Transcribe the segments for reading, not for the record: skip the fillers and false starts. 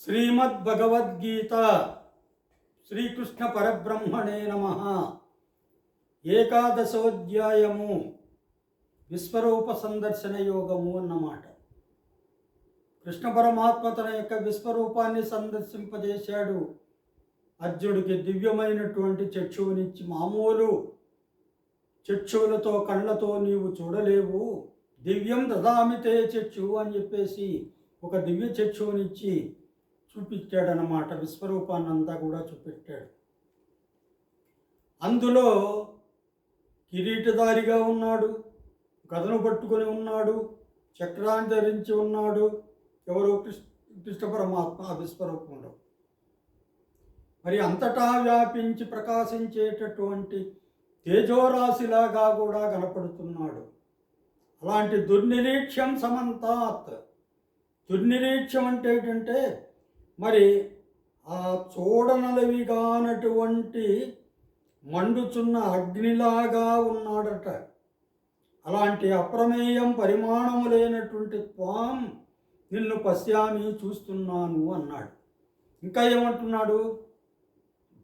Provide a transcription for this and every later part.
శ్రీమద్భగవద్గీత శ్రీకృష్ణ పరబ్రహ్మణే నమః. ఏకాదశోధ్యాయము విశ్వరూప సందర్శన యోగము అన్నమాట. కృష్ణ పరమాత్మ తన యొక్క విశ్వరూపాన్ని సందర్శింపజేశాడు. అర్జునుడికి దివ్యమైనటువంటి చక్షువునిచ్చి, మామూలు చక్షువులతో కళ్ళతో నీవు చూడలేవు, దివ్యం దదామితే చక్షు అని చెప్పేసి ఒక దివ్య చక్షువునిచ్చి చూపించాడనమాట. విశ్వరూపాన్ని అంతా కూడా చూపెట్టాడు. అందులో కిరీటధారిగా ఉన్నాడు, గదను పట్టుకొని ఉన్నాడు, చక్రాన్ని ధరించి ఉన్నాడు. ఎవరు? కృష్ణ పరమాత్మ ఆ విశ్వరూపంలో. మరి అంతటా వ్యాపించి ప్రకాశించేటటువంటి తేజోరాశిలాగా కూడా కనపడుతున్నాడు. అలాంటి దుర్నిరీక్ష్యం సమంతాత్. దుర్నిరీక్ష్యం అంటే ఏంటంటే, మరి ఆ చూడనలవిగానటువంటి మండుచున్న అగ్నిలాగా ఉన్నాడట. అలాంటి అప్రమేయం పరిమాణము లేనటువంటి త్వాం నిన్ను పశ్యామి, చూస్తున్నాను అన్నాడు. ఇంకా ఏమంటున్నాడు?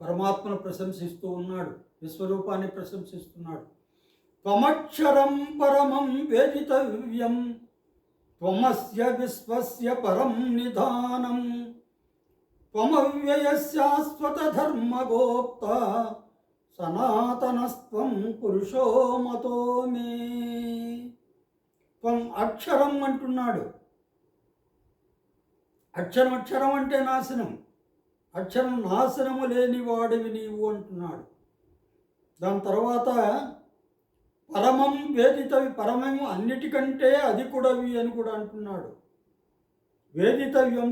పరమాత్మను ప్రశంసిస్తూ ఉన్నాడు, విశ్వరూపాన్ని ప్రశంసిస్తున్నాడు. త్వమక్షరం పరమం వేదితవ్యం, త్వమస్య విశ్వస్య పరం నిధానం, త్వమవ్యయ శాశ్వత ధర్మగోప్త, సనాతనస్త్వం పురుషో మతో మే. త్వం అక్షరం అంటున్నాడు. అక్షరం అక్షరం అంటే నాశనం. అక్షరం నాశనము లేనివాడివి నీవు అంటున్నాడు. దాని తర్వాత పరమం వేదితవి, పరమము అన్నిటికంటే అధికుడవి అని కూడా అంటున్నాడు. వేదితవ్యం,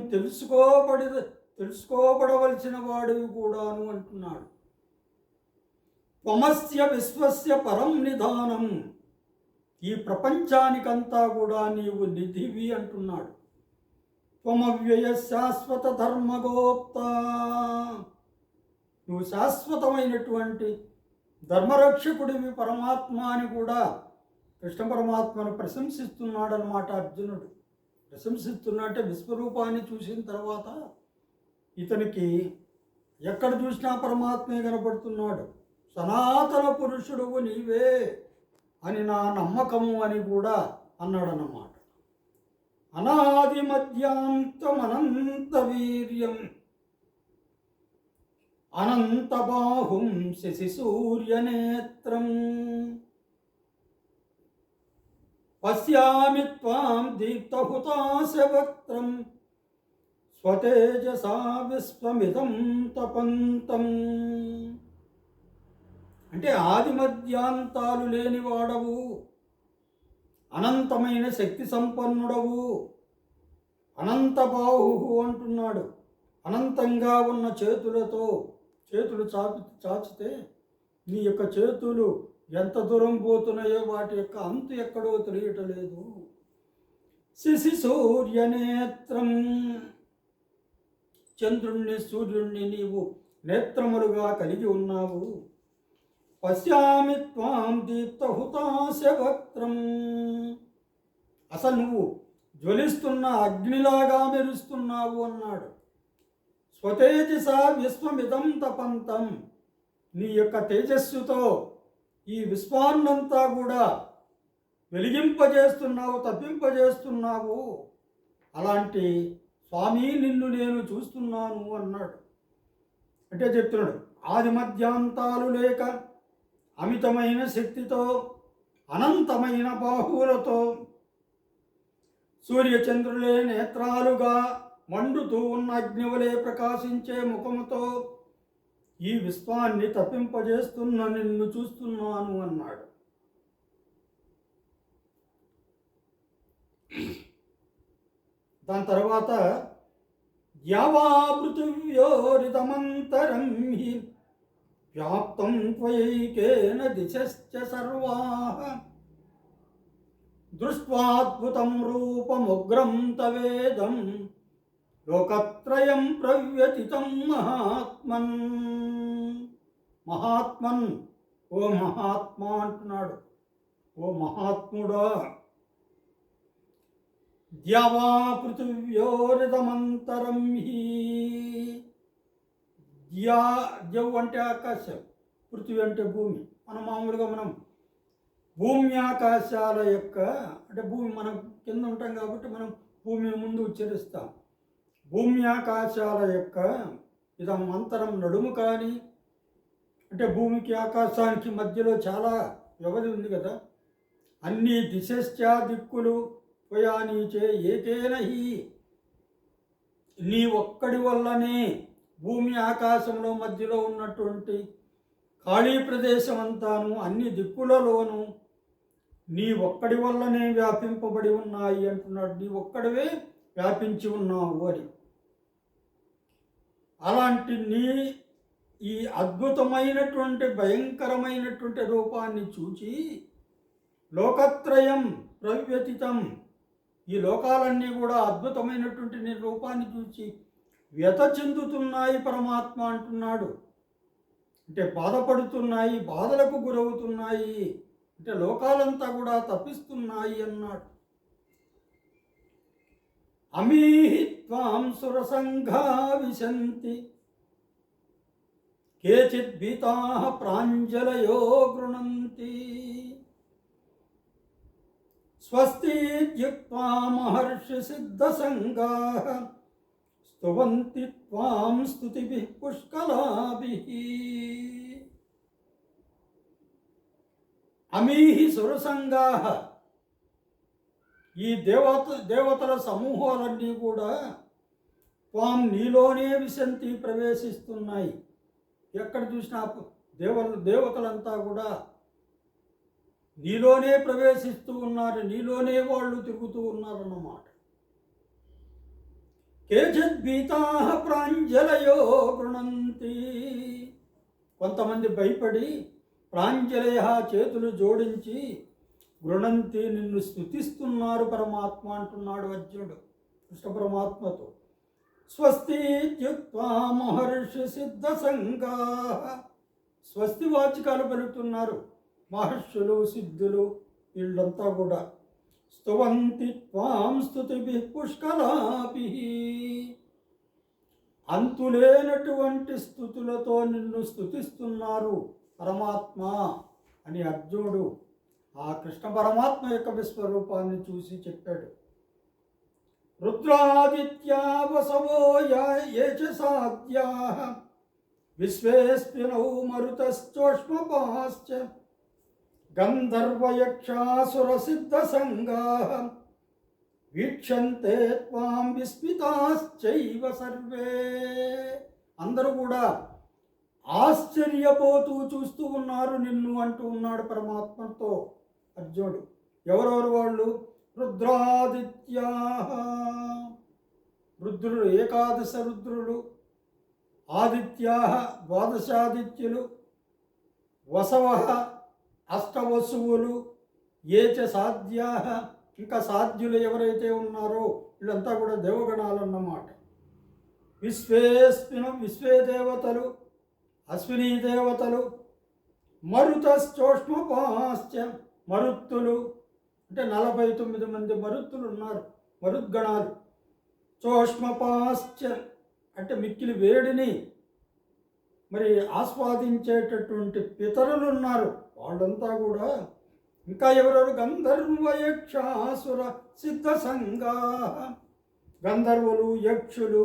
తెలుసుకోబడవలసిన వాడివి కూడాను అంటున్నాడు. త్వమస్య విశ్వస్య పరం నిధానం, ఈ ప్రపంచానికంతా కూడా నీవు నిధివి అంటున్నాడు. త్వమవ్యయ శాశ్వత ధర్మగోప్త, నువ్వు శాశ్వతమైనటువంటి ధర్మరక్షకుడివి పరమాత్మ అని కూడా కృష్ణ పరమాత్మను ప్రశంసిస్తున్నాడనమాట అర్జునుడు. ప్రశంసిస్తున్నట్టే విశ్వరూపాన్ని చూసిన తర్వాత ఇతనికి ఎక్కడ చూసినా పరమాత్మే కనపడుతున్నాడు. సనాతన పురుషుడువు నీవే అని నా నమ్మకము అని కూడా అన్నాడన్నమాట. అనాది మధ్యాంతమనంత వీర్యం, అనంత బాహుం శశి సూర్యనేత్రం, పశ్యామి త్వాం దీప్తహుతాశవక్త్రం, స్వతేజసా విశ్వమిదం తపంతం. అంటే ఆది మధ్యాంతాలు లేనివాడవు, అనంతమైన శక్తి సంపన్నుడవు, అనంత బాహు అంటున్నాడు. అనంతంగా ఉన్న చేతులతో, చేతులు చాచితే నీ యొక్క చేతులు ఎంత దూరం పోతున్నాయో వాటి యొక్క అంతు ఎక్కడో తెలియటలేదు. శశి సూర్యనేత్రం, చంద్రుణ్ణి సూర్యుణ్ణి నీవు నేత్రములుగా కలిగి ఉన్నావు. పశ్యామి త్వాం దీప్తహుతాశవక్త్రం, అసలు నువ్వు జ్వలిస్తున్న అగ్నిలాగా మెరుస్తున్నావు అన్నాడు. స్వతేజస విశ్వమిదం తపంతం, నీ యొక్క తేజస్సుతో ఈ విశ్వాన్నంతా కూడా వెలిగింపజేస్తున్నావు, తప్పింపజేస్తున్నావు. అలాంటి స్వామి నిన్ను నేను చూస్తున్నాను అన్నాడు. అంటే చెప్తున్నాడు, ఆది మధ్యాంతాలు లేక అమితమైన శక్తితో, అనంతమైన బాహువులతో, సూర్యచంద్రులే నేత్రాలుగా మండుతూ ఉన్న అగ్నివలే ప్రకాశించే ముఖముతో ఈ విశ్వాన్ని తప్పింపజేస్తున్న నిన్ను చూస్తున్నాను అన్నాడు. దాని తర్వాత యావా పృథివ్యోరిదమంతరం హి వ్యాప్తం త్వయైకేన దిశశ్చ సర్వాః, దృష్ట్వాద్భుతం రూపముగ్రం తవేదం, లోకత్రయం ప్రవ్యతితం మహాత్మన్. మహాత్మన్, ఓ మహాత్మా అంటున్నాడు. ఓ మహాత్ముడా, ద్యావా పృథివ్యోరిదమంతరం హి. ద్యవ్ అంటే ఆకాశం, పృథివీ అంటే భూమి. మనం భూమి ఆకాశాల యొక్క, అంటే భూమి మనం కింద ఉంటాం కాబట్టి మనం భూమి ముందు ఉచ్చరిస్తాం. భూమి ఆకాశాల యొక్క ఇదం అంతరం నడుము కానీ, అంటే భూమికి ఆకాశానికి మధ్యలో చాలా వ్యవధి ఉంది కదా. అన్ని దిశశ్చా దిక్కులు పోయానీచే ఏకేన హి. నీ ఒక్కడి వల్లనే భూమి ఆకాశంలో మధ్యలో ఉన్నటువంటి ఖాళీ ప్రదేశం అంతాను అన్ని దిక్కులలోనూ నీ ఒక్కడి వల్లనే వ్యాపింపబడి ఉన్నాయి అంటున్నాడు. నీ ఒక్కడివే వ్యాపించి ఉన్నావు అని. అలాంటి నీ ఈ అద్భుతమైనటువంటి భయంకరమైనటువంటి రూపాన్ని చూచి లోకత్రయం ప్రవ్యతితం, ఈ లోకాలన్నీ కూడా అద్భుతమైనటువంటి నీ రూపాన్ని చూచి వ్యత చెందుతున్నాయి పరమాత్మ అంటున్నాడు. అంటే బాధపడుతున్నాయి, బాధలకు గురవుతున్నాయి, అంటే లోకాలంతా కూడా తప్పిస్తున్నాయి అన్నాడు. అమీహి త్వాం సురసంఘా విశంతి కేచిత్ భీతాః ప్రాంజలయో గృణంతి. స్వస్తి ఇత్యుక్త్వా మహర్షి సిద్ధసంగాః స్తువంతి త్వాం స్తుతిభిః పుష్కలాభిః. అమీహి సురసంగాః, ఈ దేవతల సమూహాలన్నీ కూడా త్వాం నీలోనే విశంతి ప్రవేశిస్తున్నాయి. ఎక్కడ చూసినా దేవతలంతా కూడా నీలోనే ప్రవేశిస్తూ ఉన్నారు, నీలోనే వాళ్ళు తిరుగుతూ ఉన్నారన్నమాట. కేచిత్ భీతాః ప్రాంజలయో గృణంతి, కొంతమంది భయపడి ప్రాంజలయ చేతులు జోడించి గృణంతి నిన్ను స్తుతిస్తున్నారు పరమాత్మ అంటున్నాడు అర్జునుడు కృష్ణ పరమాత్మతో. స్వస్తి ఇత్యుక్త్వా మహర్షి సిద్ధసంగాః, స్వస్తి వాచకాలు పలుకుతున్నారు మహర్షులు సిద్ధులు వీళ్ళంతా కూడా. స్తువంతి త్వాం స్తుతిభిః పుష్కలాభిః, అంతులేనటువంటి స్తుతులతో నిన్ను స్తుతిస్తున్నారు పరమాత్మ అని అర్జునుడు ఆ కృష్ణ పరమాత్మ యొక్క విశ్వరూపాన్ని చూసి చెప్పాడు. రుద్రాదిత్యా వసవో ఏ చ సాధ్యాః విశ్వేస్మినౌ మరుతశ్చోష్మపాశ్చ గంధర్వయక్షాసుర సిద్ధసంగాః వీక్షంతే త్వాం విస్మితాశ్చైవ సర్వే. అందరూ కూడా ఆశ్చర్యపోతూ చూస్తూ ఉన్నారు నిన్ను అంటూ ఉన్నాడు పరమాత్మతో అర్జునుడు. ఎవరెవరు వాళ్ళు? రుద్రాదిత్యాః, రుద్రులు ఏకాదశ రుద్రులు, ఆదిత్యాః ద్వాదశాదిత్యులు, వసవః అష్టవసువులు, ఏ చ సాధ్యాః ఇంకా సాధ్యులు ఎవరైతే ఉన్నారో వీళ్ళంతా కూడా దేవగణాలు అన్నమాట. విశ్వే దేవతలు, అశ్వినీ దేవతలు, మరుతశ్చోష్మపాశ్చ మరుత్తులు, అంటే 49 మంది మరుత్తులు ఉన్నారు, మరుద్గణాలు. చోష్మపాశ్చ అంటే మిక్కిలి వేడిని మరి ఆస్వాదించేటటువంటి పితరులు ఉన్నారు, వాళ్ళంతా కూడా. ఇంకా ఎవరెవరు? గంధర్వయక్షాసుర సిద్ధసంగాః, గంధర్వులు, యక్షులు,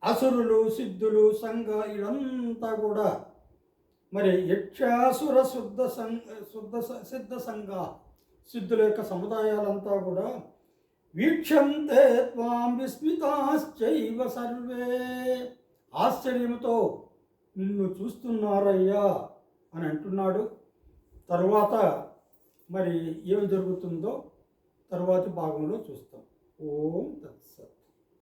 అసురులు, సిద్ధులు, సంఘ ఇదంతా కూడా మరి యక్షాసుర సిద్ధ సంఘ సిద్ధుల యొక్క సముదాయాలంతా కూడా వీక్షంతే త్వాం విస్మితాశ్చైవ సర్వే, ఆశ్చర్యంతో నిన్ను చూస్తున్నారయ్యా అని అంటున్నాడు. తరువాత మరి ఏమి జరుగుతుందో తరువాతి భాగంలో చూస్తాం. ఓం తత్సత్.